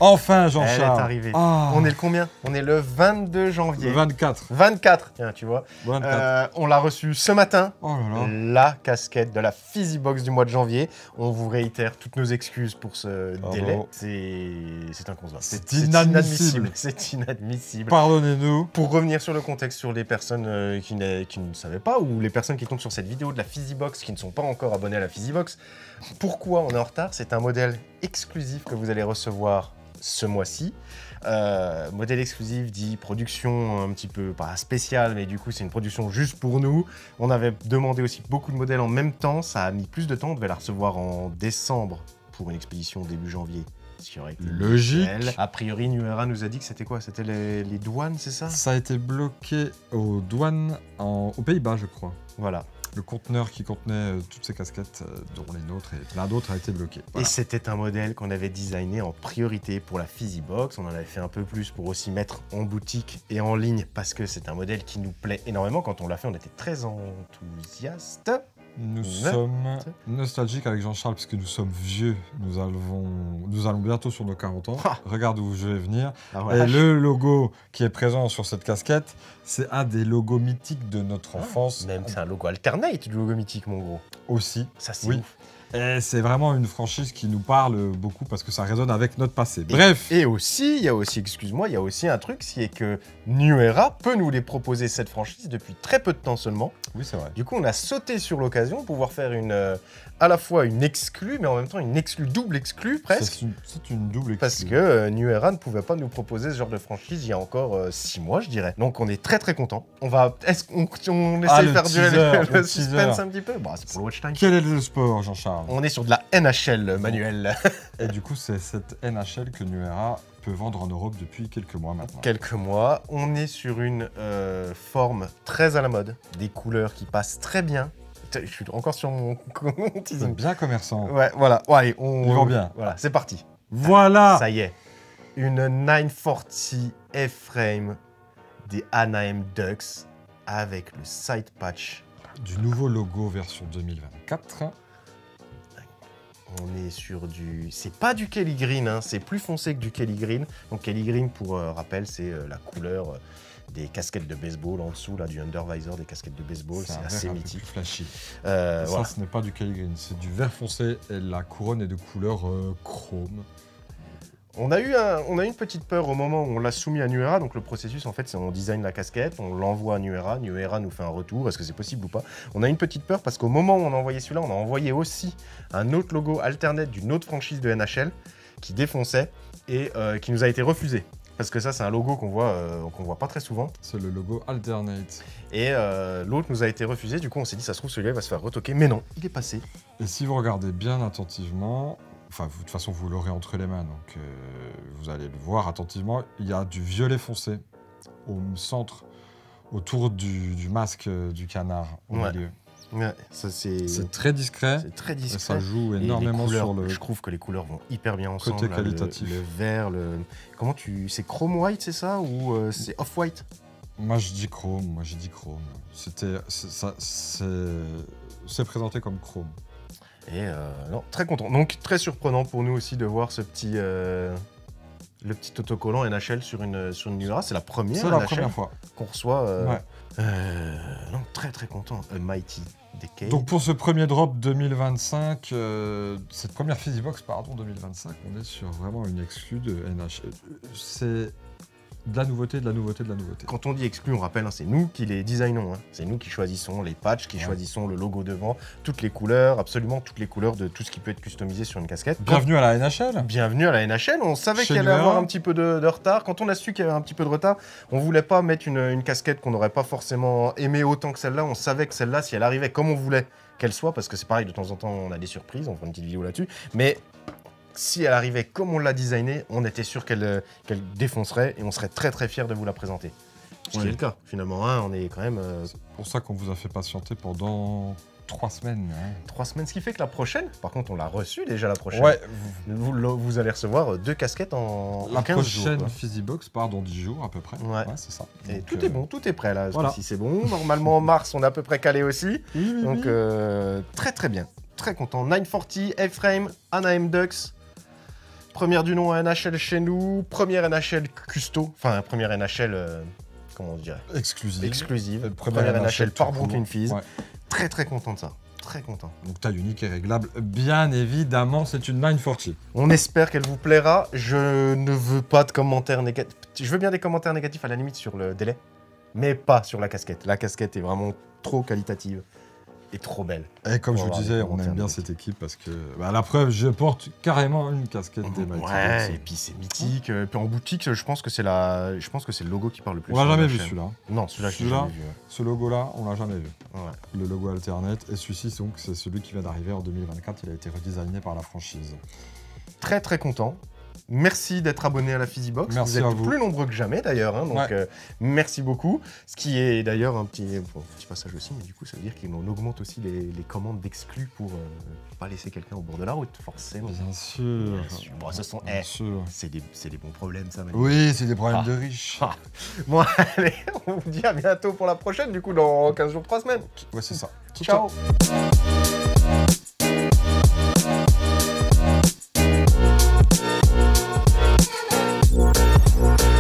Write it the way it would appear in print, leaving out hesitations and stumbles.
Enfin, Elle est Jean-Charles. arrivée. Ah. On est le combien? On est le 22 janvier. Le 24. 24, tiens, tu vois. 24. On l'a reçu ce matin. Oh là là. La casquette de la Physibox du mois de janvier. On vous réitère toutes nos excuses pour ce délai. C'est inconcevable. C'est inadmissible. C'est inadmissible. Pardonnez-nous. Pour revenir sur le contexte, sur les personnes qui ne savaient pas, ou les personnes qui tombent sur cette vidéo de la Physibox qui ne sont pas encore abonnées à la Physibox, pourquoi on est en retard? C'est un modèle exclusif que vous allez recevoir ce mois-ci. Modèle exclusif dit production un petit peu, pas spéciale, mais du coup c'est une production juste pour nous. On avait demandé aussi beaucoup de modèles en même temps, ça a mis plus de temps, on devait la recevoir en décembre pour une expédition début janvier. Ce qui aurait été Logique. nickel. A priori, New Era nous a dit que c'était quoi? C'était les douanes, c'est ça? Ça a été bloqué aux douanes aux Pays-Bas, je crois. Voilà. Le conteneur qui contenait toutes ces casquettes, dont les nôtres et plein d'autres, a été bloqué. Voilà. Et c'était un modèle qu'on avait designé en priorité pour la Physibox. On en avait fait un peu plus pour aussi mettre en boutique et en ligne parce que c'est un modèle qui nous plaît énormément. Quand on l'a fait, on était très enthousiastes. Nous sommes nostalgiques avec Jean-Charles parce que nous sommes vieux. Nous allons bientôt sur nos 40 ans. Ah. Regarde où je vais venir. Ah, voilà. Et le logo qui est présent sur cette casquette, c'est un des logos mythiques de notre enfance. Même c'est un logo alternate du logo mythique, mon gros. Aussi. Ça, c'est Oui. ouf. Et c'est vraiment une franchise qui nous parle beaucoup parce que ça résonne avec notre passé. Bref. Et aussi, il y a aussi, excuse-moi, il y a aussi un truc, c'est que New Era peut nous les proposer cette franchise depuis très peu de temps seulement. Oui, c'est vrai. Du coup, on a sauté sur l'occasion pour pouvoir faire à la fois une exclue, mais en même temps une exclue, double exclue presque. C'est une double exclue. Parce que New Era ne pouvait pas nous proposer ce genre de franchise il y a encore 6 mois, je dirais. Donc on est très très content. Est-ce qu'on essaie de faire durer le suspense un petit peu? Bah, c'est pour le watch time. Quel est le sport, Jean-Charles? On est sur de la NHL, Manuel. Et du coup, c'est cette NHL que New Era peut vendre en Europe depuis quelques mois maintenant. Quelques mois. On est sur une forme très à la mode. Des couleurs qui passent très bien. Je suis encore sur mon C'est teasing. bien commerçant. Ouais, voilà. Ouais, Ils vont bien. Voilà, c'est parti. Voilà. Ça y est. Une 940 F-Frame des Anaheim Ducks avec le side patch. Du nouveau logo version 2024. On est sur du... C'est pas du Kelly Green, hein, c'est plus foncé que du Kelly Green. Donc Kelly Green, pour rappel, c'est la couleur des casquettes de baseball en dessous, là, du undervisor des casquettes de baseball. C'est assez mythique. Plus flashy. Voilà. Ça, ce n'est pas du Kelly Green, c'est du vert foncé et la couronne est de couleur chrome. On a eu une petite peur au moment où on l'a soumis à New Era. Donc le processus, en fait, c'est on design la casquette, on l'envoie à New Era. New Era nous fait un retour. Est-ce que c'est possible ou pas? On a une petite peur parce qu'au moment où on a envoyé celui-là, on a envoyé aussi un autre logo alternate d'une autre franchise de NHL qui défonçait et qui nous a été refusé. Parce que ça, c'est un logo qu'on voit pas très souvent. C'est le logo Alternate. Et l'autre nous a été refusé. Du coup, on s'est dit, ça se trouve, celui-là va se faire retoquer. Mais non, il est passé. Et si vous regardez bien attentivement, enfin, de toute façon, vous l'aurez entre les mains, donc vous allez le voir attentivement. Il y a du violet foncé au centre, autour du masque du canard, au milieu. Ouais, ça c'est très discret. C'est très discret. Et ça joue Et énormément couleurs, sur le... Je trouve que les couleurs vont hyper bien ensemble. Côté là, qualitatif. Le vert, comment tu... C'est chrome white, c'est ça? Ou c'est off-white? Moi, je dis chrome. C'est présenté comme chrome. Et non, très content. Donc, très surprenant pour nous aussi de voir ce petit... le petit autocollant NHL sur une New Era. C'est la première. C'est la première fois qu'on reçoit. Ouais. Non, très très content. A Mighty Decade. Donc pour ce premier drop 2025, cette première Physibox, pardon, 2025, on est sur vraiment une exclue de NHL. C'est de la nouveauté, de la nouveauté, de la nouveauté. Quand on dit exclu, on rappelle, hein, c'est nous qui les designons. Hein. C'est nous qui choisissons les patchs, qui choisissons le logo devant, toutes les couleurs, absolument toutes les couleurs de tout ce qui peut être customisé sur une casquette. Bienvenue à la NHL. Bienvenue à la NHL. On savait qu'il allait avoir un petit peu de retard. Quand on a su qu'il y avait un petit peu de retard, on voulait pas mettre une casquette qu'on n'aurait pas forcément aimée autant que celle-là. On savait que celle-là, si elle arrivait comme on voulait qu'elle soit, parce que c'est pareil, de temps en temps, on a des surprises, on fera une petite vidéo là-dessus, mais si elle arrivait comme on l'a designée, on était sûr qu'elle défoncerait et on serait très très fiers de vous la présenter. Ce qui est le cas, finalement, hein, on est quand même... C'est pour ça qu'on vous a fait patienter pendant 3 semaines. Hein. 3 semaines, ce qui fait que la prochaine, par contre, on l'a reçue déjà la prochaine. Ouais. Vous allez recevoir 2 casquettes en 15 jours. La prochaine Physibox part dans 10 jours à peu près. Ouais, c'est ça. Et donc, tout est bon, tout est prêt là. Voilà. Si c'est bon, normalement en mars, on est à peu près calé aussi. Oui, donc très très bien. Très content. 940, F-Frame, Anaheim Ducks. Première du nom à NHL chez nous, première NHL custo, enfin première NHL, comment on dirait, exclusive. Première NHL par Brooklyn Fizz. Ouais. Très très content de ça, très content. Donc taille unique et réglable, bien évidemment, c'est une 940. On espère qu'elle vous plaira. Je ne veux pas de commentaires négatifs. Je veux bien des commentaires négatifs à la limite sur le délai, mais pas sur la casquette. La casquette est vraiment trop qualitative et trop belle. Et comme je vous disais, on aime bien cette équipe parce que, la preuve, je porte carrément une casquette des Mighty Ducks. Ouais, et puis c'est mythique. Puis en boutique, je pense que c'est le logo qui parle le plus. On l'a jamais vu celui-là. Non, celui-là, je l'ai jamais vu. Ce logo-là, on l'a jamais vu. Ouais. Le logo Alternate. Et celui-ci, donc, c'est celui qui vient d'arriver en 2024. Il a été redesigné par la franchise. Très très content. Merci d'être abonné à la Fizibox. Merci vous à êtes vous. plus nombreux que jamais d'ailleurs, hein, donc merci beaucoup. Ce qui est d'ailleurs un petit passage aussi, mais du coup ça veut dire qu'on augmente aussi les commandes d'exclus pour pas laisser quelqu'un au bord de la route, forcément. Bien sûr. Bon, ce sont, Bien sûr. c'est des bons problèmes ça. Manu. Oui, c'est des problèmes de riches. Bon allez, on vous dit à bientôt pour la prochaine, du coup dans 15 jours, 3 semaines. Ouais, c'est ça. Ciao.